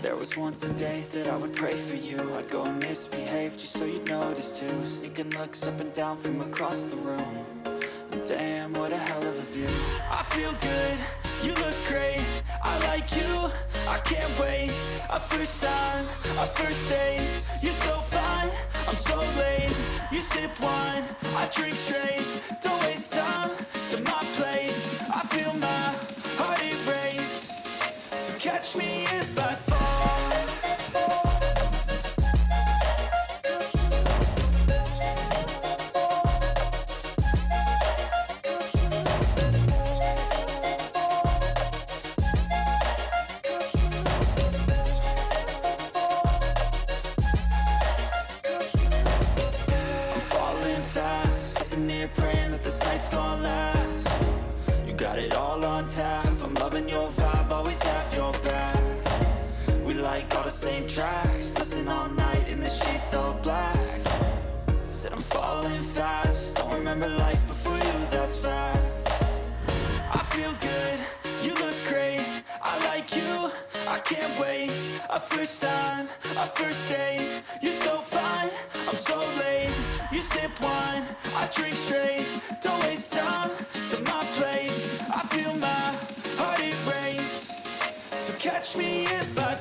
There was once a day that I would pray for you. I'd go and misbehave just so you'd notice too. Sneaking looks up and down from across the room. And damn, what a hell of a view. I feel good, you look great, I like you, I can't wait. A first time, a first date, you're so fine, I'm so late. You sip wine, I drink straight, don't waste time to my place. I feel my heart erase, so catch me if I fall. gon' last. You got it all on tap, I'm loving your vibe, always have your back. We like all the same tracks, listen all night in the sheets all black. Said I'm falling fast, don't remember life before you, that's fact. I feel good, you look great, I like you, I can't wait. A first time, a first date, you're so fine, I'm so late. You sip wine, I drink straight, don't waste time to my place. I feel my heart erase, so catch me if I